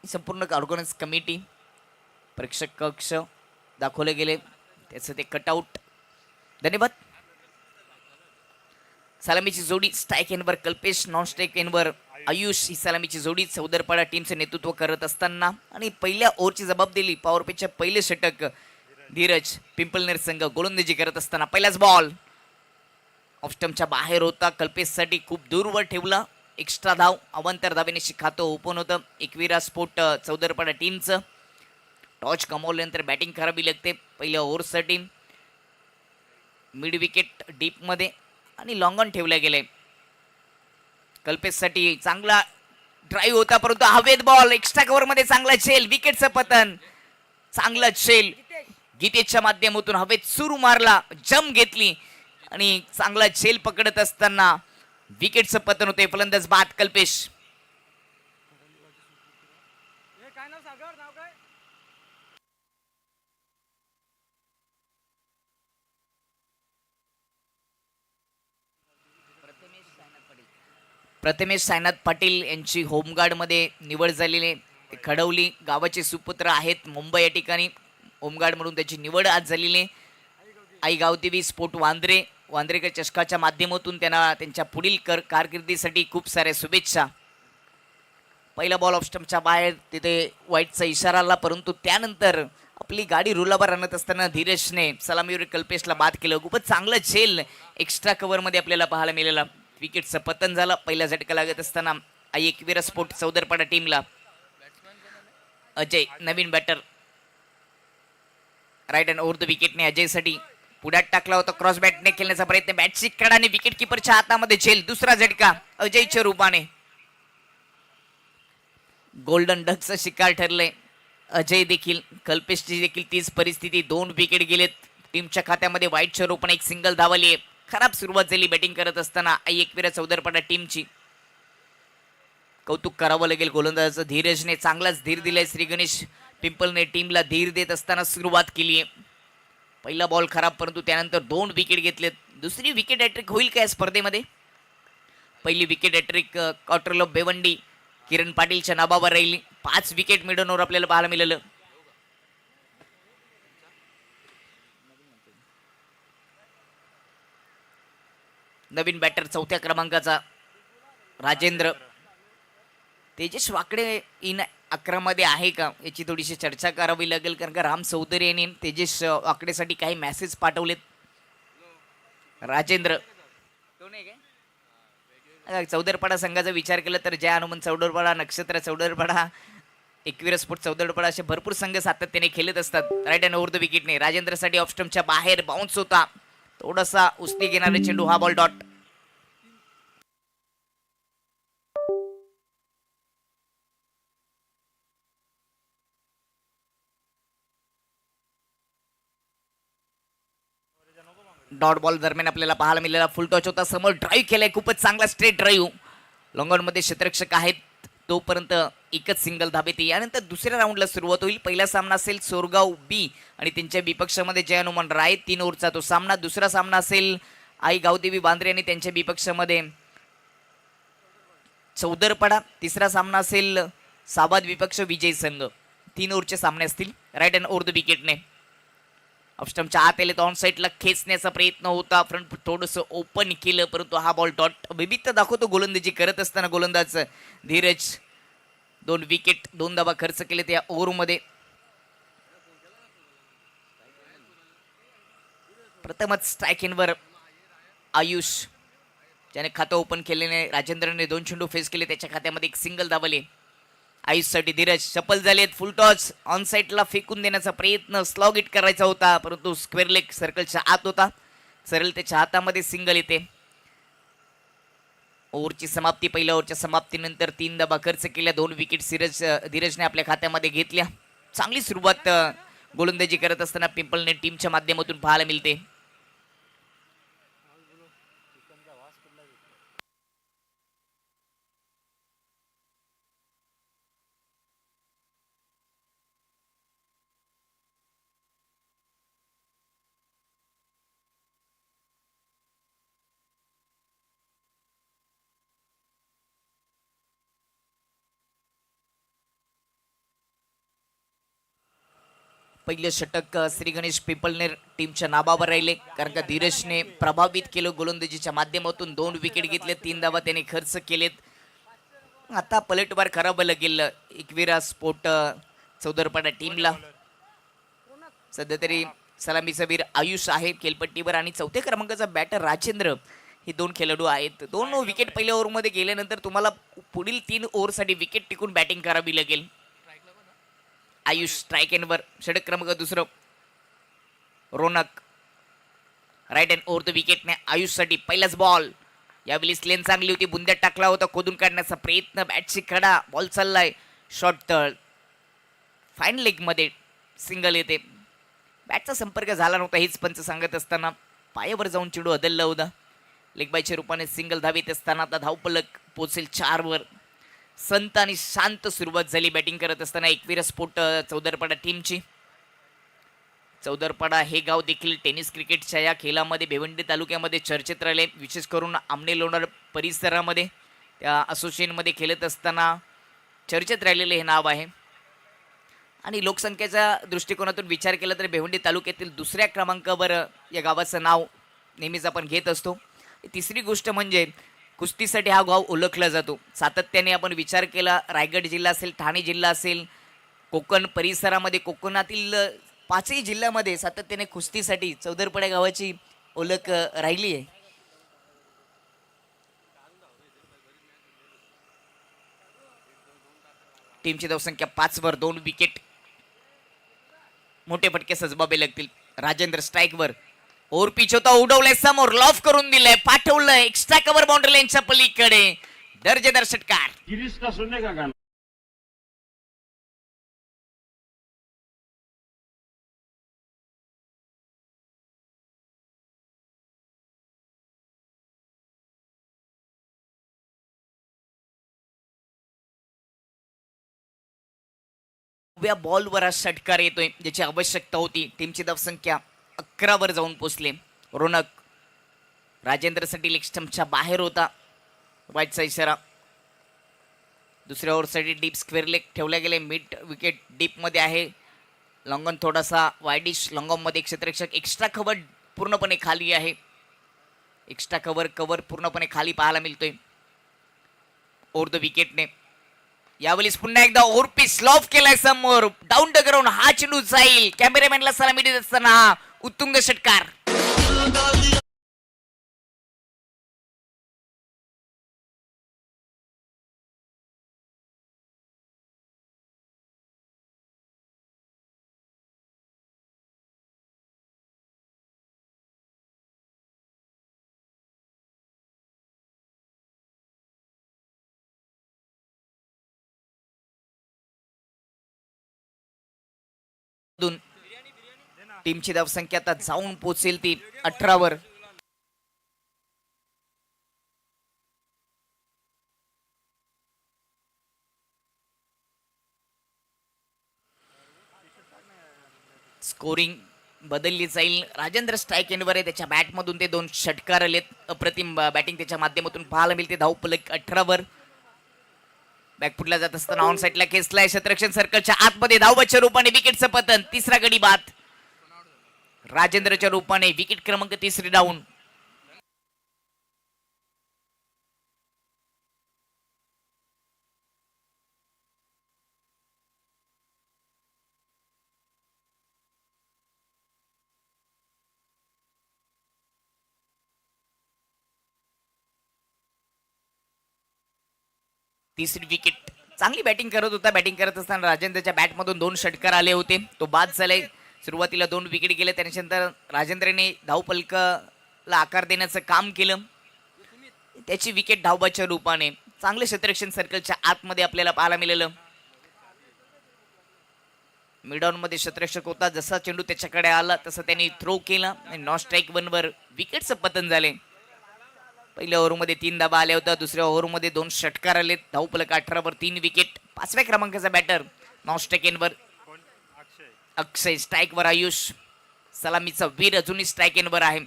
संपूर्ण organise committee, प्रेक्षक कक्ष दाखवले गेले, त्याचं ते कटआउट. धन्यवाद. सलामीची जोडी स्ट्राईक एनवर कल्पेश, नॉन स्ट्राईक एनवर आयुष ही सलामीची जोडी चौदरपाडा टीमचे नेतृत्व करत असताना आणि पहिल्या ओव्हरची जबाब दिली पॉवर पिचच्या पहिले षटक धीरज पिंपलनेर संघ गोलंदाजी करत असताना पहिलाच बॉल ऑफस्टमच्या बाहेर होता. कल्पेशसाठी खूप दूरवर ठेवला. एक्स्ट्रा धाव अवांतर धावेने खातं ओपन होतं एकविरा स्पोर्ट चौदरपाडा टीमचं. टॉच कमावल्यानंतर बॅटिंग करावी लागते पहिल्या ओव्हरसाठी. मिड विकेट डीपमध्ये आणि लॉंग ऑन ठेवल्या गेले. कल्पेशसाठी चांगला ड्राईव्ह होता परंतु हवेत बॉल एक्स्ट्रा कव्हर मध्ये चांगला झेल, विकेटचं पतन. चांगला झेल गीतेच्या माध्यमातून हवेत सुरू मारला, जम घेतली आणि चांगला झेल पकडत असताना विकेटचं पतन होते. फलंदाज बाद कल्पेश. प्रथमेश सायनाथ पाटील यांची होमगार्डमध्ये निवड झालेली. खडवली गावाचे सुपुत्र आहेत मुंबई या ठिकाणी. होमगार्ड म्हणून त्याची निवड आज झालेली. आई गावदेवी स्पोर्ट वांद्रेकर चषकाच्या माध्यमातून त्यांना त्यांच्या पुढील कारकिर्दीसाठी खूप साऱ्या शुभेच्छा. पहिला बॉल ऑफ स्टंपच्या बाहेर, तिथे वाईटचा इशारा आला परंतु त्यानंतर आपली गाडी रुलावर आणत असताना धीरजने सलामीवर कल्पेशला बाद केलं. खूपच चांगलं झेल एक्स्ट्रा कव्हरमध्ये आपल्याला पाहायला मिळालं. विकेटचं पतन झालं. पहिला झटका लागत असताना आई एकविरा स्पोर्ट चौदरपाडा टीमला. अजय नवीन batter right and over the विकेटने अजयसाठी पुढ्यात टाकला होता. क्रॉस बॅटने खेळण्याचा प्रयत्न, बॅटची कडाने विकेट किपरच्या हातामध्ये झेल. दुसरा झटका अजयच्या रूपाने. गोल्डन डकचं शिकार ठरलंय अजय देखील. कल्पेशची देखील तीच परिस्थिती. 2 विकेट गेलेत टीमच्या खात्यामध्ये. वाईटच्या रूपाने एक सिंगल धावली आहे. खराब सुरुवात झाली बॅटिंग करत असताना आई एकविरा चौदरपाडा टीमची. कौतुक करावं लागेल गोलंदाजाचं. धीरजने चांगलाच धीर दिलाय. श्री गणेश पिंपलने टीमला धीर देत असताना सुरुवात केली आहे. पहिला बॉल खराब परंतु त्यानंतर 2 विकेट घेतलेत. दुसरी विकेट हॅट्रिक होईल काय स्पर्धेमध्ये? पहिली विकेट हॅट्रिक क्वार्टर ऑफ बेवंडी किरण पाटीलच्या नावावर राहिली. 5 विकेट मिळवण्यावर आपल्याला पाहायला मिळालं. नवीन बॅटर चौथ्या क्रमांकाचा राजेंद्र. तेजस वाकडे इन 11 मध्ये आहे का याची थोडीशी चर्चा करावी लागेल कारण का राम चौधरी यांनी तेजस वाकडेसाठी काही मेसेज पाठवलेत. राजेंद्र चौदरपाडा संघाचा विचार केला तर जय हनुमान चौदरपाडा, नक्षत्र चौदरपाडा, एकविरा स्पोर्ट चौदरपाडा असे भरपूर संघ सातत्याने खेळत असतात. राईट अँड ओव्हर द विकेटने राजेंद्रसाठी ऑफ स्टंपच्या बाहेर बाउन्स होता. थोडासा उस्ती घेणारे चेंडू, हा बॉल डॉट. डॉट बॉल दरम्यान आपल्याला पाहायला मिळालेला फुल टॉच होता. समोर ड्राईव्ह केलाय, खूपच चांगला स्ट्रेट ड्राईव्ह. लॉंगॉनमध्ये क्षेत्ररक्षक आहेत तोपर्यंत एकच सिंगल धाबेत. यानंतर दुसऱ्या राऊंडला सुरुवात होईल. पहिला सामना असेल सोरगाव बी आणि त्यांच्या विपक्षामध्ये जय हनुमान राय. 3 ओव्हरचा तो सामना. दुसरा सामना असेल आई गावदेवी बांद्रे आणि त्यांच्या विपक्षामध्ये चौदरपाडा. तिसरा सामना असेल साबाद विपक्ष विजय संघ. 3 ओव्हरचे सामने असतील. राईट अँड ओव्हर द विकेटने ऑफस्टमच्या आत आले तर ऑन साईडला खेचण्याचा प्रयत्न होता. फ्रंट थोडंसं ओपन केलं परंतु हा बॉल डॉट. विविधता दाखवतो गोलंदाजी करत असताना गोलंदाज धीरज. 2 विकेट 2 धावा खर्च केले त्या ओव्हरमध्ये. प्रथमच स्ट्राईक इनवर आयुष ज्याने खातं ओपन केलेले. राजेंद्रने 2 चेंडू फेस केले, त्याच्या खात्यामध्ये एक सिंगल धावले. आयुषसाठी धीरज सफल झालेत. फुल टॉच ऑन साईडला फेकून देण्याचा प्रयत्न, स्लॉग हिट करायचा होता परंतु स्क्वेअर लेग सर्कलच्या आत होता. सरळ त्याच्या हातामध्ये सिंगल येते. ओव्हरची समाप्ती. पहिल्या ओव्हरच्या समाप्तीनंतर 3 धावा खर्च केल्या. 2 विकेट धीरजने आपल्या खात्यामध्ये घेतल्या. चांगली सुरुवात गोलंदाजी करत असताना पिंपलने टीमच्या माध्यमातून पाहायला मिळते. पहिलं षटक श्री गणेश पिपलनेर टीमच्या नावावर राहिले, कारण का धीरजने प्रभावित केलं गोलंदाजीच्या माध्यमातून. 2 विकेट घेतले, 3 धावा त्याने खर्च केलेत. आता पलटवार करावं लागेल एकविरा स्पोर्ट चौदरपाडा टीमला. सध्या तरी सलामीचा वीर आयुष आहे खेळपट्टीवर आणि चौथ्या क्रमांकाचा बॅटर राजेंद्र हे 2 खेळाडू आहेत. 2 विकेट पहिल्या ओव्हरमध्ये गेल्यानंतर तुम्हाला पुढील 3 ओव्हरसाठी विकेट टिकून बॅटिंग करावी लागेल. आयुष स्ट्राईक एंडवर, षटक क्रमांक दुसरं. Ronak right hand over the विकेटने आयुषसाठी पहिलाच बॉल. यावेळी स्लेन चांगली होती, बुंद्यात टाकला होता, खोदून काढण्याचा प्रयत्न, बॅटची कडा, बॉल चाललाय शॉर्ट तळ, फाईन लेग मध्ये सिंगल येते. बॅटचा संपर्क झाला नव्हता हेच पंच सांगत असताना पायावर जाऊन चेंडू हदलला होता. लेग बायच्या रूपाने सिंगल धावीत असताना आता धावपलक पोचेल 4 वर. संत आणि शांत सुरुवात झाली बॅटिंग करत असताना एकविरा स्पोर्ट चौदरपाडा टीमची. चौदरपाडा हे गाव देखील टेनिस क्रिकेटच्या या खेळामध्ये भिवंडी तालुक्यामध्ये चर्चेत राहिले, विशेष करून आमने लोणार परिसरामध्ये त्या असोसिएशनमध्ये खेळत असताना चर्चेत राहिलेले हे नाव आहे. आणि लोकसंख्येच्या दृष्टिकोनातून विचार केला तर भिवंडी तालुक्यातील दुसऱ्या क्रमांकावर या गावाचं नाव नेहमीच आपण घेत असतो. तिसरी गोष्ट म्हणजे कुस्तीसाठी हा गाव ओळखला जातो. सातत्याने आपण विचार केला, रायगड जिल्हा असेल, ठाणे जिल्हा असेल, कोकण परिसरामध्ये, कोकणातील 5ही जिल्ह्यामध्ये सातत्याने कुस्तीसाठी चौदरपाडा गावाची ओळख राहिली आहे. टीमची धावसंख्या 5 वर, 2 विकेट. मोठे फटके सजबाबे लागतील. राजेंद्र स्ट्राईकवर, ओव्हर पिच होता, उडवलंय समोर, लॉफ करून दिलंय, पाठवलंय एक्स्ट्रा कव्हर बाउंड्री लाईनच्या पलीकडे. दर्जेदार षटकार. उभ्या बॉलवर हा षटकार येतोय ज्याची आवश्यकता होती. टीमची धावसंख्या 11 वर जाऊन पोचले. रोनक राजेंद्रसाठी लेग स्टंपच्या बाहेर होता, वाईटचा इशारा. दुसऱ्या ओव्हरसाठी डीप स्क्वेअर लेग ठेवल्या गेले, मिड विकेट डीप मध्ये आहे. लॉंगॉन थोडासा वाईडिश, लॉंगॉन मध्ये क्षेत्ररक्षक, एक्स्ट्रा कव्हर पूर्णपणे खाली आहे. एक्स्ट्रा कव्हर पूर्णपणे खाली पाहायला मिळतोय ओव्हर द विकेटने. यावेळेस पुन्हा एकदा ओव्हरपिच लॉफ केलाय समोर, डाऊन द ग्राउंड, हा चेंडू जाईल. कॅमेरामॅनला सलामी देत असताना हा उत्तुंग षटकार. टीमची धावसंख्या आता जाऊन पोहोचेल ती 18 वर. स्कोरिंग बदलली जाईल. राजेंद्र स्ट्राईक एंडवर आहे, त्याच्या बॅटमधून ते 2 षटकार आलेत. अप्रतिम बॅटिंग त्याच्या माध्यमातून पाहायला मिळते. धावपलक 18 वर. बॅकफुटला जात असताना ऑन साईडला खेचलाय, क्षेत्ररक्षण सर्कलच्या आतमध्ये धावबाच्या रूपाने विकेटचं पतन. तिसरा गडी बाद राजेंद्रच्या रूपाने. विकेट क्रमांक 3 डाऊन. तिसरी विकेट. चांगली बॅटिंग करत होता. बॅटिंग करत असताना राजेंद्रच्या बॅटमधून 2 षटकार आले होते, तो बाद झालाय. सुरुवातीला 2 विकेट गेले, त्यानंतर राजेंद्रने धावपलकाला आकार देण्याचं काम केलं. त्याची विकेट धावबाच्या रूपाने. चांगले क्षेत्ररक्षण सर्कलच्या आतमध्ये आपल्याला पाहायला मिळालं. मिडऑन मध्ये क्षेत्ररक्षक होता, जसा चेंडू त्याच्याकडे आला तसं त्यांनी थ्रो केला आणि नॉन स्ट्राईक 1 वर विकेटचं पतन झाले. पहिल्या ओव्हरमध्ये 3 धाबा आल्या होत्या, दुसऱ्या ओव्हरमध्ये 2 षटकार आले. धावपलक 18 वर, 3 विकेट. 5व्या क्रमांकाचा बॅटर नॉन स्ट्राईक एंडवर अक्षय, स्ट्राईक वर आयुष. सलामीचा वीर अजूनही स्ट्राईक एंडवर आहे.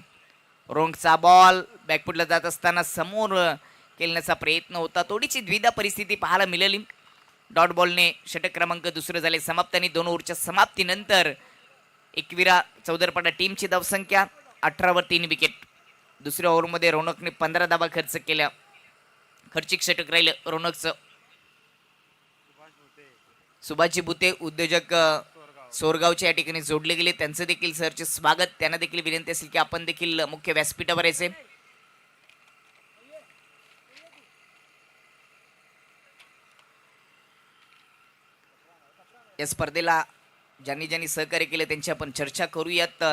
रोंगचा बॉल बॅकफुटला जात असताना समोर खेळण्याचा प्रयत्न होता, थोडीशी द्विधा परिस्थिती पाहायला मिळाली. डॉट बॉलने षटक क्रमांक 2 झाले समाप्त आणि 2 ओव्हरच्या समाप्तीनंतर एकविरा चौदरपाडा टीमची धावसंख्या 18वर 3 विकेट. दुसऱ्या ओव्हरमध्ये रौनकने 15 धावा खर्च केल्या. खर्चिक षटक राहिलं रौनकचं. सुभाषजी भुते उद्योजक सोरगावचे या ठिकाणी जोडले गेले, त्यांचं देखील सरचे स्वागत. त्यांना देखील विनंती असेल की आपण देखील मुख्य व्यासपीठावर यायचे. या स्पर्धेला ज्यांनी ज्यांनी सहकार्य केले त्यांची आपण चर्चा करूयात.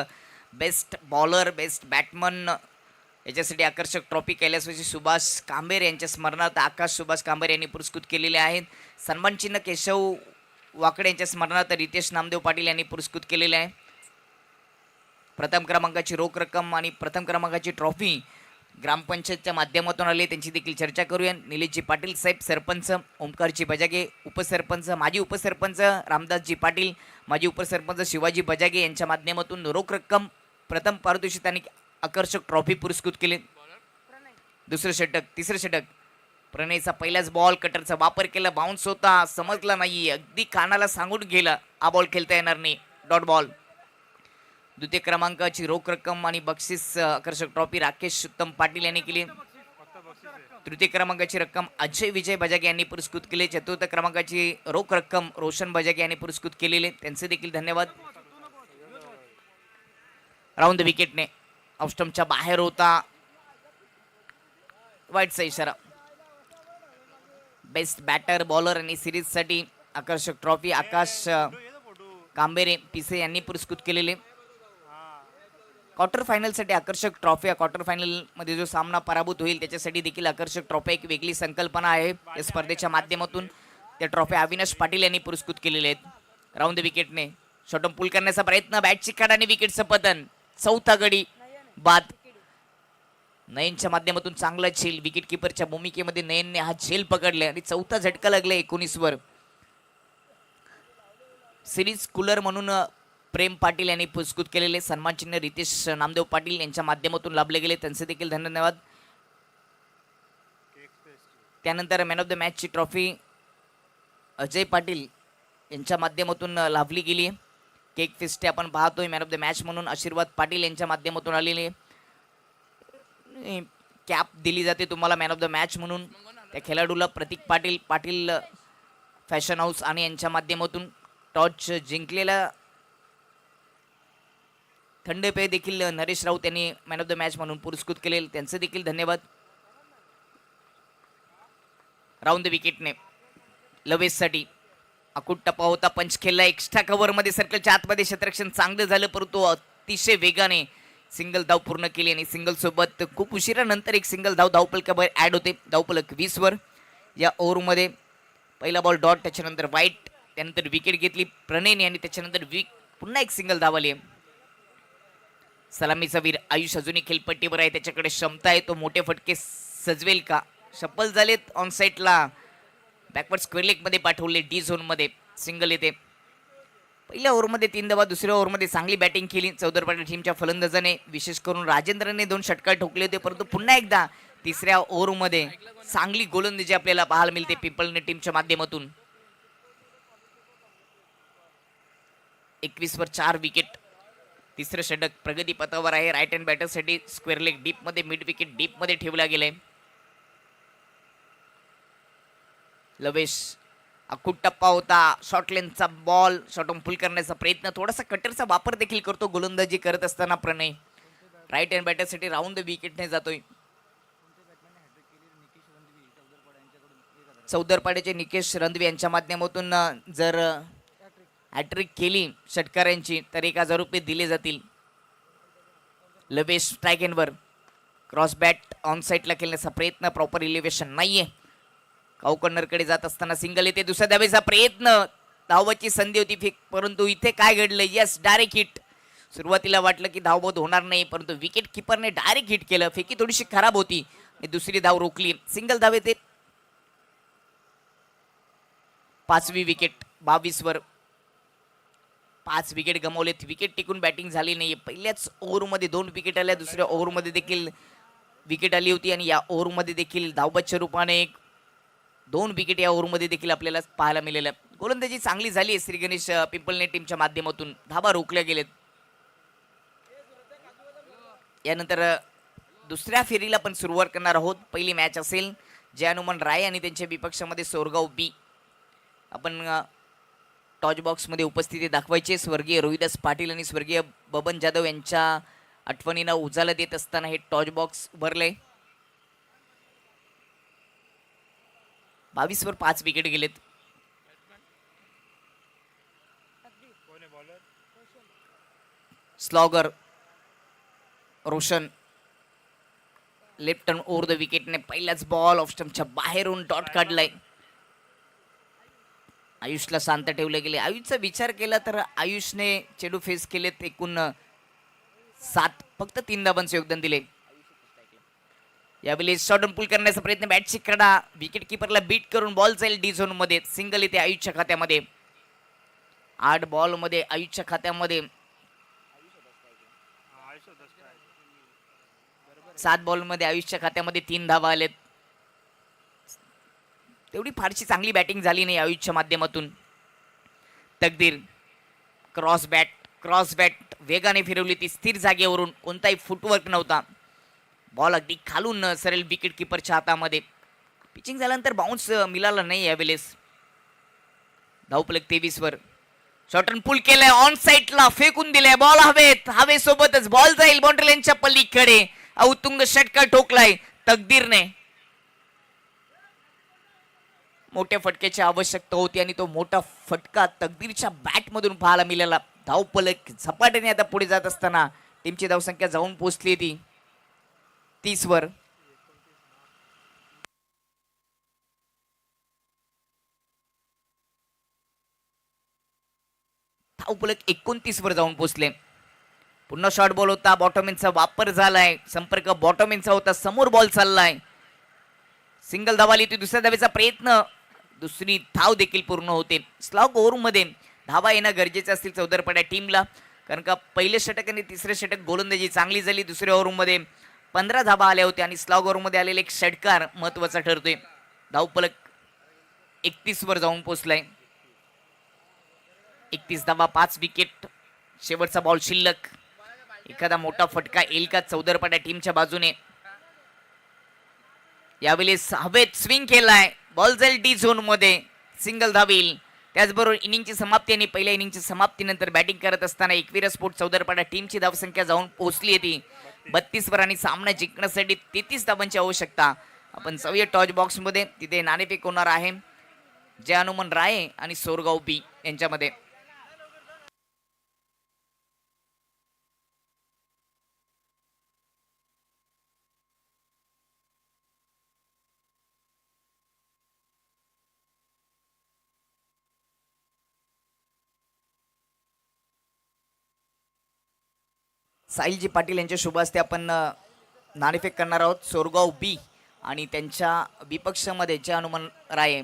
बेस्ट बॉलर, बेस्ट बॅटमन याच्यासाठी आकर्षक ट्रॉफी कैलासवासी सुभाष कांबेर यांच्या स्मरणार्थ आकाश सुभाष कांबेर यांनी पुरस्कृत केलेले आहेत. सन्मान चिन्ह केशव वाकडे यांच्या स्मरणार्थ रितेश नामदेव पाटील यांनी पुरस्कृत केलेले आहे. प्रथम क्रमांकाची रोख रक्कम आणि प्रथम क्रमांकाची ट्रॉफी ग्रामपंचायतच्या माध्यमातून आले, त्यांची देखील चर्चा करूया. निलेशजी पाटील साहेब सरपंच, ओमकारजी बजागे उपसरपंच, माजी उपसरपंच रामदासजी पाटील, माजी उपसरपंच शिवाजी बजागे यांच्या माध्यमातून रोख रक्कम, प्रथम पारितोषिक आणि आकर्षक ट्रॉफी पुरस्कृत केले. दुसरं षटक, तिसरं षटक प्रणयचा पहिलाच बॉल, कटरचा वापर केला, बाउन्स होता, समजला नाही, अगदी कानाला सांगून गेला, हा बॉल खेळता येणार नाही, डॉट बॉल. द्वितीय क्रमांकाची रोख रक्कम आणि बक्षीस आकर्षक ट्रॉफी राकेश उत्तम पाटील यांनी केली. तृतीय क्रमांकाची रक्कम अजय विजय बजागे यांनी पुरस्कृत केले. चतुर्थ क्रमांकाची रोख रक्कम रोशन बजागे यांनी पुरस्कृत केलेले, त्यांचे देखील धन्यवाद. राऊंड द विकेटने ऑफस्टम्पच्या बाहेर होता, वाईटचा इशारा. बेस्ट बॅटर बॉलर आणि सिरीजसाठी आकर्षक ट्रॉफी आकाश कांबेरे पिसे यांनी पुरस्कृत केलेले. क्वार्टर फायनलसाठी आकर्षक ट्रॉफी, क्वार्टर फायनलमध्ये जो सामना पराभूत होईल त्याच्यासाठी देखील आकर्षक ट्रॉफी एक वेगळी संकल्पना आहे. या स्पर्धेच्या माध्यमातून त्या ट्रॉफी अविनाश पाटील यांनी पुरस्कृत केलेले आहेत. राऊंड द विकेटने शॉटम पूल करण्याचा प्रयत्न, बॅटची काढ आणि विकेटचं पतन. चौथा गडी बाद. नयनच्या माध्यमातून चांगला झेल, विकेट किपरच्या भूमिकेमध्ये नयनने हा झेल पकडले आणि चौथा झटका लागला 19 वर. सिरीज कूलर म्हणून प्रेम पाटील यांनी पुरस्कृत केलेले, सन्मान चिन्ह रितेश नामदेव पाटील यांच्या माध्यमातून लाभले गेले, त्यांचे देखील धन्यवाद. त्यानंतर मॅन ऑफ द मॅचची ट्रॉफी अजय पाटील यांच्या माध्यमातून लाभली गेली. केक फेस्टे आपण पाहतोय मॅन ऑफ द मॅच म्हणून आशीर्वाद पाटील यांच्या माध्यमातून आलेले. कॅप दिली जाते तुम्हाला मॅन ऑफ द मॅच म्हणून. त्या खेळाडूला प्रतीक पाटील, पाटील फॅशन हाऊस आणि यांच्या माध्यमातून टॉर्च जिंकलेला थंड पेय देखील नरेश राऊत यांनी मॅन ऑफ द मॅच म्हणून पुरस्कृत केले, त्यांचे देखील धन्यवाद. राऊंड द विकेटने लवेससाठी अकुट टप्पा होता, पंच खेळला, एक्स्ट्रा कव्हरमध्ये सर्कलच्या आतमध्ये क्षेत्ररक्षण चांगलं झालं, परंतु अतिशय वेगाने सिंगल धाव पूर्ण केली आणि सिंगल सोबत खूप उशिरानंतर एक सिंगल धाव धावफलकावर ॲड होते. धावफलक 20 वर. या ओव्हरमध्ये पहिला बॉल डॉट, त्याच्यानंतर वाईट, त्यानंतर विकेट घेतली प्रणयने आणि त्याच्यानंतर पुन्हा एक सिंगल धाव आली. सलामीचा वीर आयुष अजूनही खेळपट्टीवर आहे, त्याच्याकडे क्षमता आहे, तो मोठे फटके सजवेल का? शप्पल झालेत ऑन साईडला, बॅकवर्ड स्क्वेअर लेगमध्ये पाठवले, डी झोनमध्ये सिंगल येते. पहिल्या ओव्हरमध्ये 3 धावा, दुसऱ्या ओव्हरमध्ये चांगली बॅटिंग केली चौदरपाडा टीमच्या फलंदाजाने, विशेष करून राजेंद्रने 2 षटकार ठोकले होते, परंतु पुन्हा एकदा तिसऱ्या ओव्हरमध्ये चांगली गोलंदाजी आपल्याला पाहायला मिळते पिंपळणे टीमच्या माध्यमातून. 21 वर 4 विकेट. तिसरं षटक प्रगती पथावर आहे. राईट हँड बॅटरसाठी स्क्वेअर लेग डीपमध्ये, मिड विकेट डीपमध्ये ठेवला गेलाय. लवेश अकुट टप्पा होता, शॉर्ट लेंथचा बॉल, शॉर्टम फुल करण्याचा प्रयत्न, थोडासा कटरचा वापर देखील करतो गोलंदाजी करत असताना प्रणय. राईट हँड बॅटरसाठी राऊंड द विकेटने जातोय. चौदरपाड्याचे निकेश रणदिवे यांच्या माध्यमातून जर हॅट्रिक केली षटकारांची तर 1000 रुपये दिले जातील. लवेश स्ट्राईक एंडवर, क्रॉस बॅट ऑन साईडला खेळण्याचा प्रयत्न, प्रॉपर इलिव्हेशन नाहीये. काऊकर्नरकडे जात असताना सिंगल येते, दुसऱ्या धावेचा प्रयत्न, धावाची संधी होती परंतु इथे काय घडलं? Yes, direct hit. सुरुवातीला वाटलं की धावबोध होणार नाही, परंतु विकेट किपरने डायरेक्ट हिट केलं. फेकी थोडीशी खराब होती, दुसरी धाव रोखली, सिंगल धाव येते. 5वी विकेट 22 वर. 5 विकेट गमावलेत, विकेट टिकून बॅटिंग झाली नाही. पहिल्याच ओव्हरमध्ये 2 विकेट आल्या, दुसऱ्या ओव्हरमध्ये देखील विकेट आली होती आणि या ओव्हरमध्ये देखील धावबच्च्या रूपाने 2 विकेट या ओव्हरमध्ये देखील आपल्याला पाहायला मिळाल्या. गोलंदाजी चांगली झाली आहे श्री गणेश पिंपळणे टीमच्या माध्यमातून, धाबा रोखल्या गेलेत. यानंतर दुसऱ्या फेरीला पण सुरुवात करणार आहोत. पहिली मॅच असेल जय हनुमान राय आणि त्यांच्या विपक्षामध्ये सोरगाव बी. आपण टॉच बॉक्समध्ये उपस्थिती दाखवायची. स्वर्गीय रोहिदास पाटील आणि स्वर्गीय बबन जाधव यांच्या आठवणींना उजाला देत असताना हे टॉच बॉक्स उभारले. 22 वर 5 विकेट गेलेत. Slogger Roshan left turn over the विकेटने पहिलाच बॉल ऑफ स्टंपच्या बाहेरून डॉट काढलाय. आयुषला शांत ठेवले गेले. आयुषचा विचार केला तर आयुषने चेंडू फेस केलेत एकूण 7, फक्त 3 धाबांचे योगदान दिले. यावेळी शॉर्ट पूल करण्याचा प्रयत्न बॅटची कडा विकेट किपरला बीट करून बॉल जाईल डी झोन मध्ये. सिंगल येते आयुषच्या खात्यामध्ये. 8 बॉल मध्ये आयुषच्या खात्यामध्ये 7 बॉल मध्ये आयुषच्या खात्यामध्ये 3 धावा आलेत. तेवढी फारशी चांगली बॅटिंग झाली नाही आयुषच्या माध्यमातून. तकदीर क्रॉस बॅट वेगाने फिरवली ती स्थिर जागेवरून. कोणताही फुटवर्क नव्हता. बॉल अगदी खालून सरळ विकेट किपरच्या हातामध्ये. पिचिंग झाल्यानंतर बाउन्स मिळाला नाही यावेळेस. धावफलक 23 वर. शॉर्ट रन पुल केलाय ऑन साईडला फेकून दिलाय. बॉल हवेसोबतच बॉल जाईल बाउंड्री लाईनच्या पलीकडे. औतुंग षटकार ठोकलाय तकदीरने. मोठ्या फटक्याची आवश्यकता होती आणि तो मोठा फटका तकदीरच्या बॅट मधून पाहायला मिळाला. धावफलक झपाट्याने आता पुढे जात असताना टीमची धावसंख्या जाऊन पोहोचली ती 30 वर. धावफलक 29 वर जाऊन पोहोचले. पुन्हा शॉर्ट बॉल होता. बॉटॉमिनचा वापर झालाय. संपर्क बॉटॉमिनचा होता. समोर बॉल चाललाय. सिंगल धावा आली. दुसऱ्या धावेचा प्रयत्न. दुसरी धाव देखील पूर्ण होते. स्लॉग ओव्हर मध्ये धावा येणं गरजेचं असतील चौदरपड्या टीमला. कारण का पहिले षटक आणि तिसरे षटक गोलंदाजी चांगली झाली. दुसऱ्या ओव्हरमध्ये 15 धावा आल्या होत्या आणि स्लॉग ओव्हरमध्ये आलेले एक षटकार महत्वाचा ठरतोय. धावफलक 31 वर जाऊन पोहोचलाय. 31 धावा 5 विकेट. शेवटचा बॉल शिल्लक. एखादा मोठा फटका येईल का चौदरपड्या टीमच्या बाजूने. यावेळी हवेत स्विंग केलाय. बॉल जाईल डी झोन मध्ये. सिंगल धावेल. त्याचबरोबर इनिंगची समाप्ती आणि पहिल्या इनिंगची समाप्तीनंतर बॅटिंग करत असताना एकविरा स्पोर्ट चौदरपाडा टीमची धावसंख्या जाऊन पोहोचली आहे ती 32 वर आणि सामना जिंकण्यासाठी 33 धावांची आवश्यकता. आपण जाऊया टॉच बॉक्स मध्ये. तिथे नाणेफेक होणार आहे जय हनुमान राय आणि सोरगाव बी यांच्यामध्ये. साहिलजी पाटील यांच्या शुभ हस्ते आपण नाणेफेक करणार आहोत. सोरगाव बी आणि त्यांच्या विपक्षामध्ये जय हनुमान राय.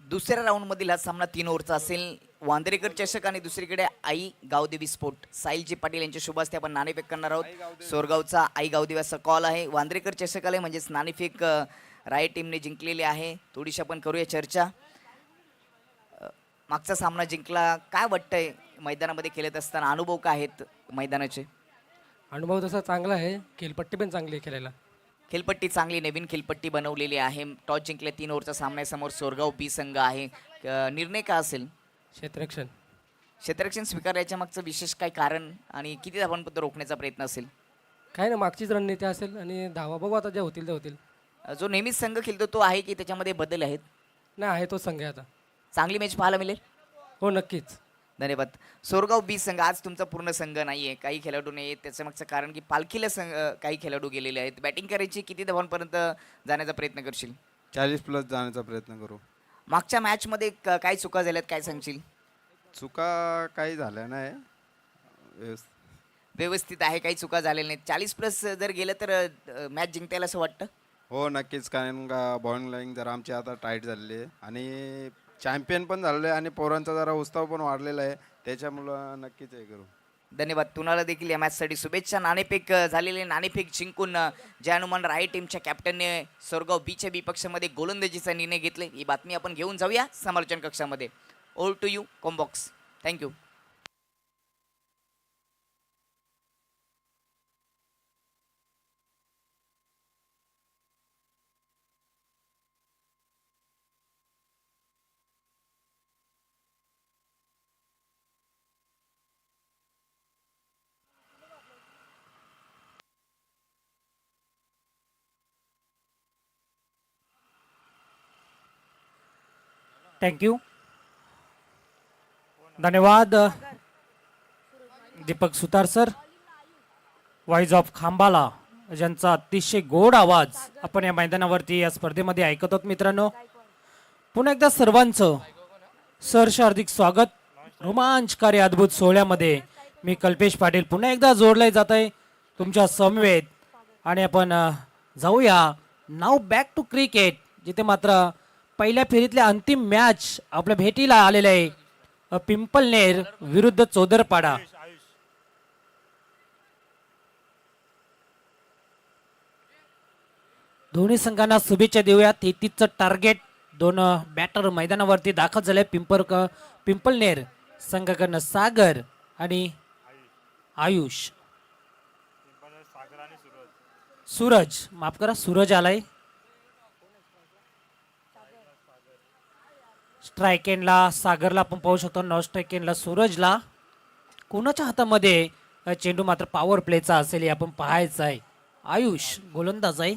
दुसऱ्या राऊंड मधील हा सामना 3 ओव्हरचा असेल. वांद्रेकर चषक आणि दुसरीकडे आई गावदेवी स्पोर्ट. साहिलजी पाटील यांच्या शुभ हस्ते आपण नाणेफेक करणार आहोत. सोरगावचा आई गावदेवी असा कॉल आहे. वांद्रेकर चषक आले म्हणजेच नाणेफेक राय टीमने जिंकलेली आहे. थोडीशी आपण करूया चर्चा. मागचा सामना जिंकला. काय वाटतंय मैदानामध्ये खेळत असताना अनुभव काय आहेत मैदानाचे? अनुभव तसा चांगला आहे. खेळपट्टी पण चांगली आहे खेळायला. खेळपट्टी चांगली नवीन खेळपट्टी बनवलेली आहे. टॉस जिंकले 3 ओव्हरचा सामना समोर सोरगाव बी संघ आहे. निर्णय काय असेल? क्षेत्ररक्षण. क्षेत्ररक्षण स्वीकारायच्या मागचं विशेष काय कारण आणि किती धावांपर्यंत रोखण्याचा प्रयत्न असेल? काय ना मागचीच रणनीती असेल आणि धावा बघू आता ज्या होतील त्या होतील. जो नेहमीच संघ खेळतो तो आहे की त्याच्यामध्ये बदल आहेत? नाही आहे तो संघ आहे आता. चांगली मॅच पाहायला मिळेल. हो नक्कीच. धन्यवाद. सोरगाव बी संघ आज तुमचा पूर्ण संघ नाहीये. काही खेळाडू नाही. त्याचं मागचं कारण की पालखीला काही खेळाडू गेलेले आहेत. बॅटिंग करायची किती धावांपर्यंत जाण्याचा प्रयत्न करशील? 40+ जाण्याचा प्रयत्न करू. मागच्या मॅच मध्ये काय चुका झाल्यात काय सांगशील? चुका काही झाल्या नाही. व्यवस्थित आहे, काही चुका झालेल्या नाहीत. 40+ जर गेलं तर मॅच जिंकता येईल असं वाटतं. हो नक्कीच, कारण का बॉलिंग लाईन जरा आमची आता टाईट झालेली आहे आणि चॅम्पियन पण झालेलो आहे आणि पोरांचा जरा उत्साह पण वाढलेला आहे, त्याच्यामुळं नक्कीच हे करू. धन्यवाद. तुम्हाला देखील या मॅचसाठी शुभेच्छा. नाणेफेक झालेले नाणेफेक जिंकून जय हनुमान राय टीमच्या कॅप्टनने सोरगाव बीच्या बी पक्षामध्ये गोलंदाजीचा निर्णय घेतले. ही बातमी आपण घेऊन जाऊया समालोचन कक्षामध्ये. Over to you combox. Thank you. Thank you. धन्यवाद दीपक सुतार सर, वाईज ऑफ खांबाला, ज्यांचा अतिशय गोड आवाज आपण या मैदानावरती या स्पर्धेमध्ये ऐकत आहोत. मित्रांनो, पुन्हा एकदा सर्वांचं सहर्ष हार्दिक स्वागत. रोमांचकारी अद्भुत सोहळ्यामध्ये मी कल्पेश पाटील पुन्हा एकदा जोडले जात आहे तुमच्या समवेत. आणि आपण जाऊया नाव बॅक टू क्रिकेट, जिथे मात्र पहिल्या फेरीतल्या अंतिम मॅच आपल्या भेटीला आलेले आहे. पिंपलनेर विरुद्ध चोदरपाडा. दोन्ही संघांना शुभेच्छा देऊया. 33चं टार्गेट. दोन बॅटर मैदानावरती दाखल झाले. पिंपलनेर संघाकडनं सागर आणि आयुष. सूरज, माफ करा, सूरज आलाय. स्ट्राईक एंडला सागरला आपण पाहू शकतो, नॉन स्ट्राईक एंडला सूरजला. कोणाच्या हातामध्ये चेंडू मात्र पॉवर प्लेचा असेल हे आपण पाहायचं आहे. आयुष गोलंदाज आहे.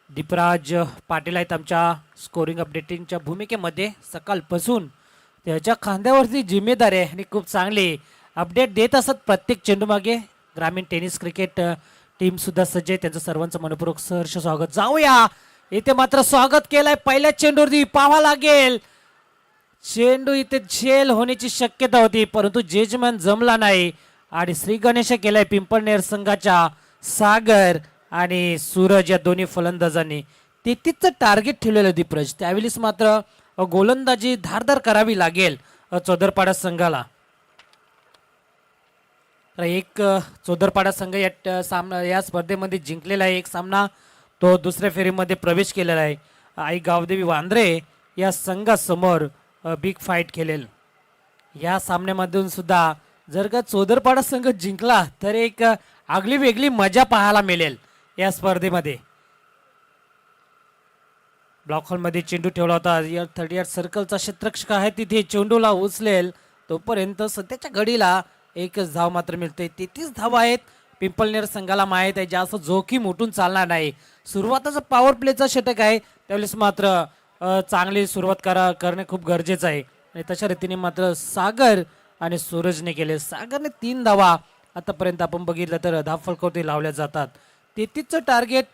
दीपराज पाटील आहेत आमच्या स्कोरिंग अपडेटिंगच्या भूमिकेमध्ये सकाळपासून. त्याच्या खांद्यावरती जिम्मेदारी आहे आणि खूप चांगली अपडेट देत असत प्रत्येक चेंडू मागे. ग्रामीण टेनिस क्रिकेट टीम सुद्धा सज्ज आहे. त्यांचं सर्वांचं मनपूर्वक सहर्ष स्वागत. जाऊया, इथे मात्र स्वागत केलंय. पहिल्या चेंडूवरती पाहावा लागेल. चेंडू इथे झेल होण्याची शक्यता होती, परंतु जजमेंट जमला नाही आणि श्री गणेश केलाय पिंपळनेर संघाच्या सागर आणि सूरज या दोन्ही फलंदाजांनी. 33चं टार्गेट ठेवलेलं दीपराज. त्यावेळेस मात्र गोलंदाजी धारदार करावी लागेल चोदरपाडा संघाला. तर एक चोदरपाडा संघ या स्पर्धेमध्ये जिंकलेला आहे. एक सामना तो दुसऱ्या फेरीमध्ये प्रवेश केलेला आहे. आई गावदेवी वांद्रे या संघासमोर बिग फाईट खेळेल. या सामन्यामधून सुद्धा जर का चोदरपाडा संघ जिंकला तर एक आगली वेगळी मजा पाहायला मिळेल या स्पर्धेमध्ये. ब्लॉक हॉलमध्ये चेंडू ठेवला होता. 38 सर्कलचा क्षेत्ररक्षक आहे, तिथे चेंडूला उचलेल तोपर्यंत सध्याच्या घडीला एकच धाव मात्र मिळते. 33 धाव आहेत. पिंपळनेर संघाला माहीत आहे जास्त जोखीम उठून चालणार नाही. सुरुवाताचा पॉवर प्लेचा षटक आहे, त्यावेळेस मात्र चांगली सुरुवात करणे खूप गरजेचं आहे. आणि तशा रीतीने मात्र सागर आणि सूरजने केले. सागरने 3 धावा आतापर्यंत आपण बघितलं तर धावफलकावरती लावल्या जातात. 33चं टार्गेट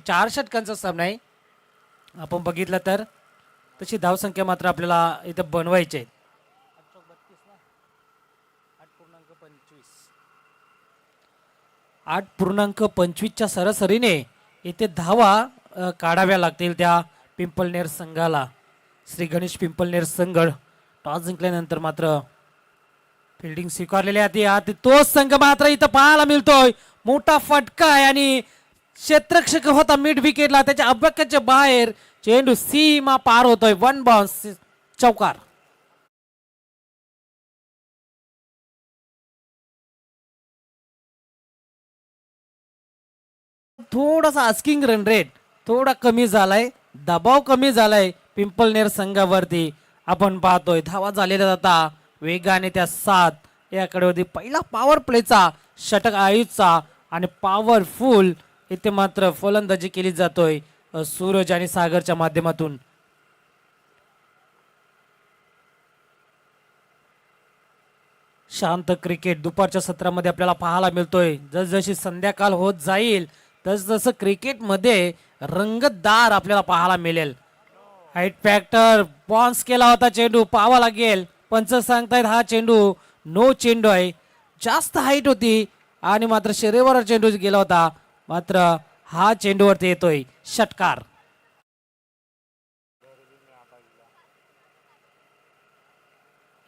4 षटकांचा सामना आहे. आपण बघितलं तर तशी धावसंख्या मात्र आपल्याला इथं बनवायची आहे. 8.25च्या सरासरीने इथे धावा काढाव्या लागतील त्या पिंपळनेर संघाला. श्री गणेश पिंपळनेर संघ टॉस जिंकल्यानंतर मात्र फिल्डिंग स्वीकारलेली आहे. तोच संघ मात्र इथं पाहायला मिळतोय. मोठा फटका आहे आणि क्षेत्ररक्षक होता मिड विकेटला, त्याच्या अभ्याकाच्या बाहेर चेंडू सीमा पार होतोय. 1 बाउन्स, चौकार. थोडासा आस्किंग रन रेट थोडा कमी झालाय, दबाव कमी झालाय पिंपळनेर संघावरती. आपण पाहतोय धावा झालेल्या जाता वेगाने त्या 7 याकडे होती. पहिला पॉवर प्लेचा षटक आयुषचा आणि पॉवरफुल इथे मात्र फलंदाजी केली जातोय सूरज आणि सागरच्या माध्यमातून. शांत क्रिकेट दुपारच्या सत्रामध्ये आपल्याला पाहायला मिळतोय. जसजशी संध्याकाळ होत जाईल तसं क्रिकेटमध्ये रंगतदार आपल्याला पाहायला मिळेल. हाईट फॅक्टर बाउन्स केला होता चेंडू, पाहावा लागेल पंच सांगतायत हा चेंडू नो चेंडू आहे. जास्त हाईट होती आणि मात्र शरीरावर चेंडू गेला होता. मात्र हा चेंडूवरती येतोय षटकार.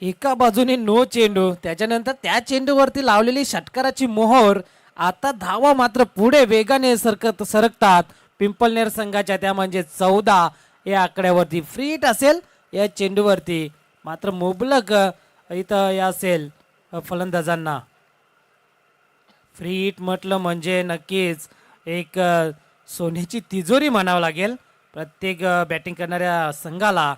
एका बाजूने नो चेंडू, त्याच्यानंतर त्या चेंडूवरती लावलेली षटकाराची मोहर. आता धावा मात्र पुढे वेगाने सरकतात पिंपलनेर संघाच्या, त्या म्हणजे 14 या आकड्यावरती. फ्री हिट असेल या चेंडूवरती, मात्र मुबलक इथं या असेल फलंदाजांना. फ्री हिट म्हटलं म्हणजे नक्कीच एक सोन्याची तिजोरी म्हणावं लागेल प्रत्येक बॅटिंग करणाऱ्या संघाला.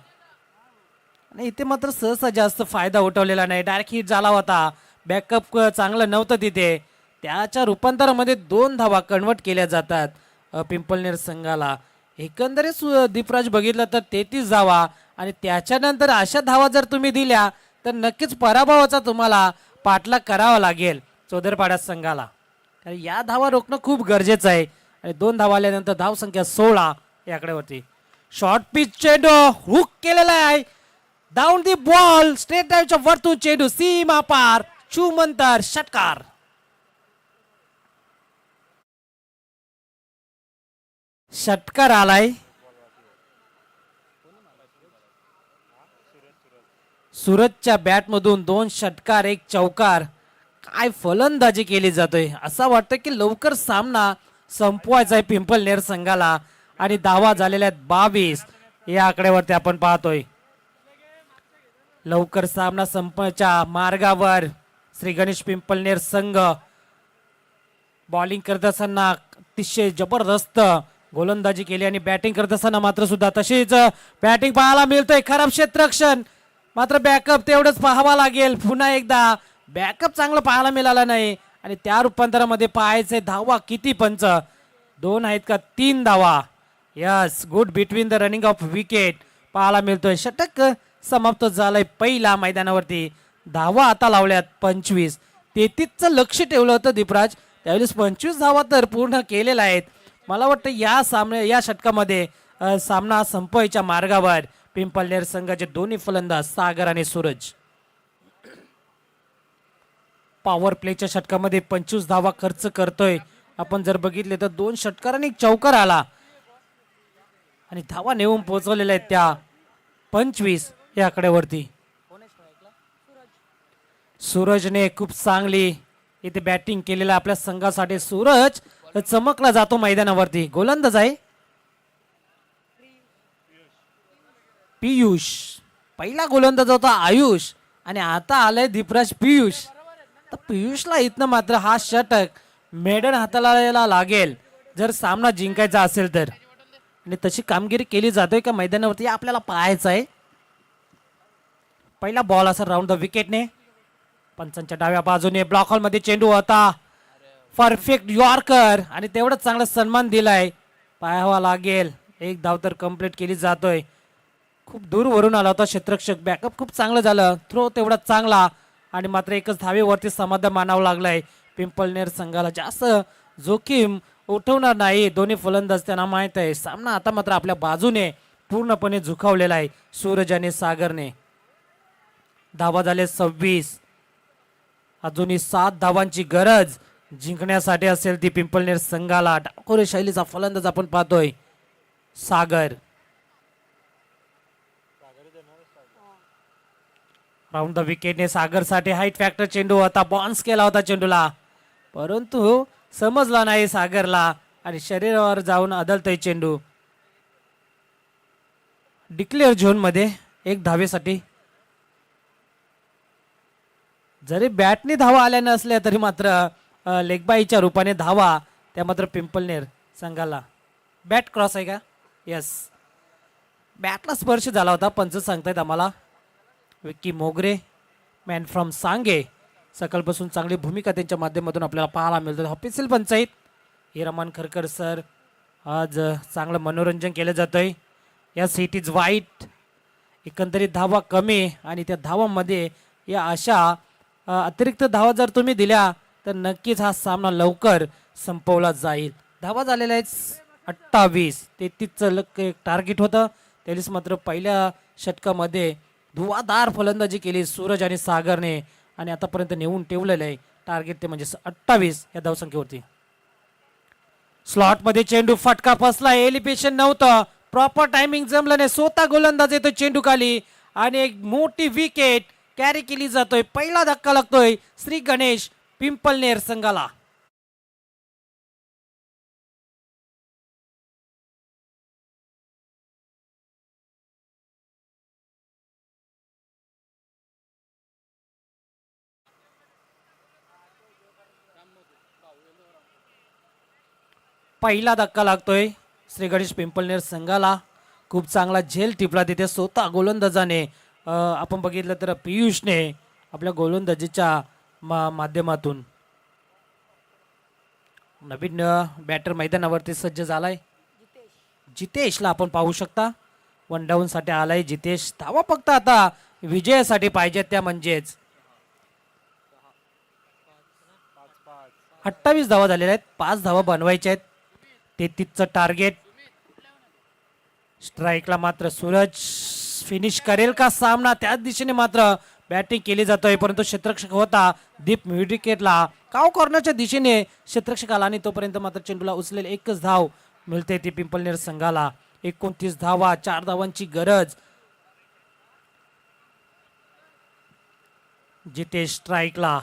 आणि इथे मात्र सहसा जास्त फायदा उठवलेला नाही. डायरेक्ट हिट झाला होता, बॅकअप चांगलं नव्हतं तिथे. त्याच्या रूपांतरामध्ये 2 धावा कन्वर्ट केल्या जातात पिंपलनेर संघाला. एकंदरीत दीपराज बघितलं तर 33 धावा, आणि त्याच्यानंतर अशा धावा जर तुम्ही दिल्या तर नक्कीच पराभवाचा तुम्हाला पाठलाग करावा लागेल चौदरपाडा संघाला. कारण या धावा रोखणं खूप गरजेचं आहे. आणि 2 धावा आल्यानंतर धाव संख्या 16 या आकड्यावरती. शॉर्ट पिच चेंडू हुक केलेला आहे. डाऊन दी बॉल, स्ट्रेट ड्राईव्हच्या वरतून चेंडू सीमा पार, चुमंतर षटकार. षटकार आलाय. सूरजच्या बॅटमधून 2 षटकार 1 चौकार. काय फलंदाजी केली जातोय, असं वाटतं की लवकर सामना संपवायचा आहे पिंपलनेर संघाला. आणि धावा झालेल्या आहेत 22 या आकड्यावरती आपण पाहतोय. लवकर सामना संपण्याच्या मार्गावर श्री गणेश पिंपलनेर संघ. बॉलिंग करत असताना अतिशय जबरदस्त गोलंदाजी केली, आणि बॅटिंग करत असताना मात्र सुद्धा तशीच बॅटिंग पाहायला मिळतोय. खराब क्षेत्ररक्षण, मात्र बॅकअप तेवढंच पाहावा लागेल. पुन्हा एकदा बॅकअप चांगलं पाहायला मिळालं नाही, आणि त्या रूपांतरामध्ये पाहायचे धावा किती. पंच 2 आहेत का 3 धावा. Yes, good between the running of wicket पाहायला मिळतोय. षटक समाप्त झालंय पहिला मैदानावरती. धावा आता लावल्यात 25. 33चं लक्ष ठेवलं होतं दीपराज, त्यावेळेस 25 धावा तर पूर्ण केलेल्या आहेत. मला वाटतं या षटकामध्ये सामना संपवायच्या मार्गावर पिंपलनेर संघाचे दोन्ही फलंदाज सागर आणि सूरज. पॉवर प्लेच्या षटकामध्ये 25 धावा खर्च करतोय. आपण जर बघितले तर 2 षटकार आणि 1 चौकार आला, आणि धावा नेऊन पोहोचवलेल्या आहेत त्या 25 या आकड्यावरती. सूरजने खूप चांगली इथे बॅटिंग केलेला आपल्या संघासाठी. सूरज चमकला जातो मैदानावरती. गोलंदाज आहे पियुष. पहिला गोलंदाज होता आयुष, आणि आता आलाय दीपराज पियुष. तर पियुषला इथनं मात्र हा षटक मेडन हाताळायला लागेल जर सामना जिंकायचा असेल तर. आणि तशी कामगिरी केली जाते का मैदानावरती आपल्याला पाहायचं आहे. पहिला बॉल असा राऊंड द विकेटने. पंचांच्या डाव्या बाजूने ब्लॉक हॉल मध्ये चेंडू होता. परफेक्ट यॉर्कर, आणि तेवढंच चांगला सन्मान दिलाय. पाहावा लागेल. 1 धाव तर कंप्लीट केली जातोय. खूप दूर वरून आला होता क्षेत्ररक्षक. बॅकअप खूप चांगलं झालं. थ्रो तेवढा चांगला, आणि मात्र एकच धावेवरती समाधान मानावं लागलंय पिंपलनेर संघाला. जास्त जोखीम उठवणार नाही दोन्ही फलंदाज. त्यांना माहित आहे सामना आता मात्र आपल्या बाजूने पूर्णपणे झुकावलेला आहे सूरज आणि सागरने. धावा झाले 26. अजूनही 7 धावांची गरज जिंकण्यासाठी असेल ती पिंपलनेर संघाला. डाकोरे शैलीचा फलंदाज आपण पाहतोय सागर. राऊंड द विकेटने सागरसाठी हाईट फॅक्टर चेंडू होता. बाउन्स केला होता चेंडूला, परंतु समजला नाही सागरला, आणि शरीरावर जाऊन आदळतोय चेंडू. डिक्लेअर झोन मध्ये 1 धावेसाठी. जरी बॅटने धावा आल्या नसल्या तरी मात्र लेगबाईच्या रूपाने धावा त्या मात्र पिंपलनेर संघाला. बॅट क्रॉस आहे का? यस, बॅटला स्पर्श झाला होता. पंच सांगतायत आम्हाला. विक्की मोगरे, मॅन फ्रॉम सांगे, सकाळपासून चांगली भूमिका त्यांच्या माध्यमातून आपल्याला पाहायला मिळते. ऑफिशियल पंच आहेत हिरामन खरकर सर. आज चांगलं मनोरंजन केलं जातंय. यस, इट इज वाईट. एकंदरीत धावा कमी, आणि त्या धावांमध्ये या अशा अतिरिक्त धावा जर तुम्ही दिल्या तर नक्कीच हा सामना लवकर संपवला जाईल. धावा झालेल्या आहेत 28. 33चं टार्गेट होतं. त्यावेळेस मात्र पहिल्या षटकामध्ये धुवाधार फलंदाजी केली सूरज आणि सागरने आणि आतापर्यंत नेऊन ठेवलेलं आहे टार्गेट ते म्हणजे 28 या धावसंख्येवरती. स्लॉट मध्ये चेंडू फटका फसला, एलिव्हेशन नव्हतं, प्रॉपर टायमिंग जमलं नाही, स्वतः गोलंदाज येतो चेंडू खाली आणि एक मोठी विकेट कॅरी केली जातोय. पहिला धक्का लागतोय श्री गणेश पिंपलनेर संघाला. पहिला धक्का लागतोय श्री गणेश पिंपलनेर संघाला. खूप चांगला झेल टिपला तिथे स्वतः गोलंदाजाने. आपण बघितलं तर पियुषने आपल्या गोलंदाजीच्या माध्यमातून. नवीन बॅटर मैदानावरती सज्ज झालाय जितेशला आपण पाहू शकता. 1 डाऊन साठी आलाय जितेश. धावा फक्त आता विजयासाठी पाहिजेत त्या म्हणजेच 28 धावा झालेल्या आहेत, 5 धावा बनवायच्या आहेत. 33चं टार्गेट. स्ट्राईकला मात्र सूरज फिनिश करेल का सामना, त्याच दिशेने मात्र बॅटिंग केली जातोय परंतु क्षेत्ररक्षक होता दीप विकेटला काव कॉर्नरच्या दिशेने क्षेत्ररक्षक आला आणि तोपर्यंत मात्र चेंडूला उचलेल एकच धाव मिळते ती पिंपलनेर संघाला. 29 धावा, 4 धावांची गरज. जितेश स्ट्राईकला.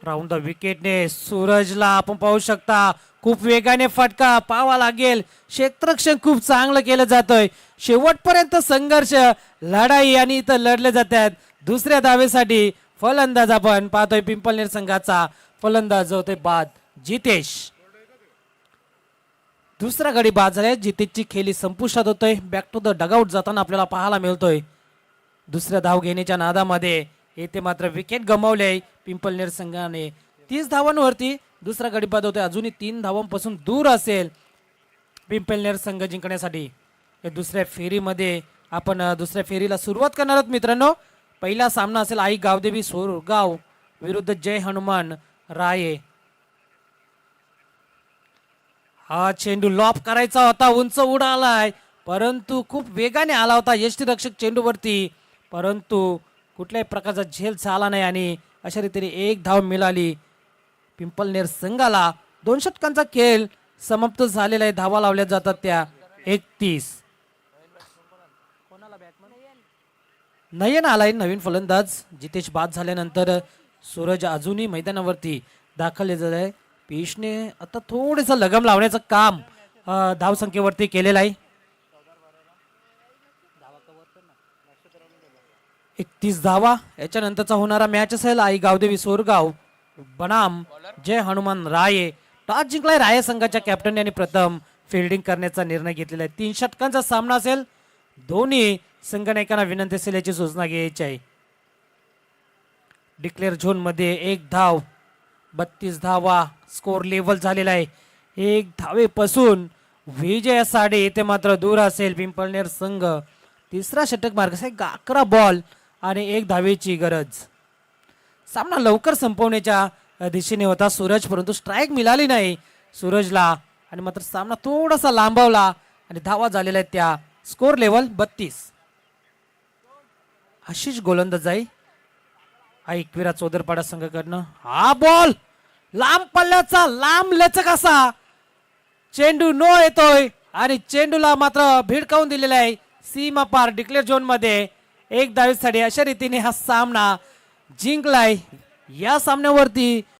राऊंड द विकेटने सूरजला आपण पाहू शकता खूप वेगाने फटका पाहावा लागेल. क्षेत्ररक्षण खूप चांगलं केलं जातोय. शेवटपर्यंत संघर्ष, लढाई आणि इथं लढले जातात. दुसऱ्या धावेसाठी फलंदाज आपण पाहतोय पिंपलनेर संघाचा फलंदाज होतोय बाद जितेश. दुसरा गडी बाद झालाय. जितेशची खेळी संपुष्टात होतोय. बॅक टू द डगआउट जाताना आपल्याला पाहायला मिळतोय. दुसऱ्या धाव घेण्याच्या नादामध्ये येथे मात्र विकेट गमावले पिंपलनेर संघाने. 30 धावांवरती दुसरा गडी बाद होतोय. अजूनही 3 धावांपासून दूर असेल पिंपलनेर संघ जिंकण्यासाठी. दुसऱ्या फेरीमध्ये आपण दुसऱ्या फेरीला सुरुवात करणार आहोत मित्रांनो. पहिला सामना असेल आई गावदेवी सोरगाव विरुद्ध जय हनुमान राये. हा चेंडू लॉप करायचा होता, उंच उडालाय परंतु खूप वेगाने आला होता यष्टीरक्षक चेंडूवरती परंतु कुठल्याही प्रकारचा झेल झाला नाही आणि अशा रीतीने 1 धाव मिळाली पिंपलनेर संघाला. 2 षटकांचा खेळ समाप्त झालेला आहे. धावा लावल्या जातात त्या 31. नयन आलाय नवीन फलंदाज. जितेश बाद झाल्यानंतर सूरज अजूनही मैदानावरती दाखल झालाय. पियुषने आता थोडंसं लगम लावण्याचं काम धावसंख्येवरती केलेलं आहे. 31 धावा. याच्यानंतरचा होणारा मॅच असेल आई गावदेवी सोरगाव बनाम जय हनुमान राये. टॉस जिंकलाय राये संघाच्या कॅप्टनने आणि प्रथम फिल्डिंग करण्याचा निर्णय घेतलेला आहे. 3 षटकांचा सामना असेल. दोन्ही संघनायकांना विनंती असेल याची सूचना घ्यायची आहे. डिक्लेअर झोन मध्ये 1 धाव, 32 धावा स्कोर लेवल झालेला आहे. 1 धावेपासून विजयासाठी इथे मात्र दूर असेल पिंपलनेर संघ. तिसरा षटक मार्ग 11 बॉल आणि 1 धावेची गरज. सामना लवकर संपवण्याच्या दिशेने होता सूरज परंतु स्ट्राईक मिळाली नाही सूरजला आणि मात्र सामना थोडासा लांबवला आणि धावा झालेल्या आहेत त्या. Score level 32. आशिष गोलंदाज आहे एकविरा चौदरपाडा संघाकडनं. हा बॉल लांब पल्ल्याचा, लांब लचक असा चेंडू नो येतोय आणि चेंडूला मात्र भिडकावून दिलेला आहे सीमा पार डिक्लेअर झोन मध्ये 1 धावेसाठी. अशा रीतीने हा सामना जिंकलाय. या सामन्यावरती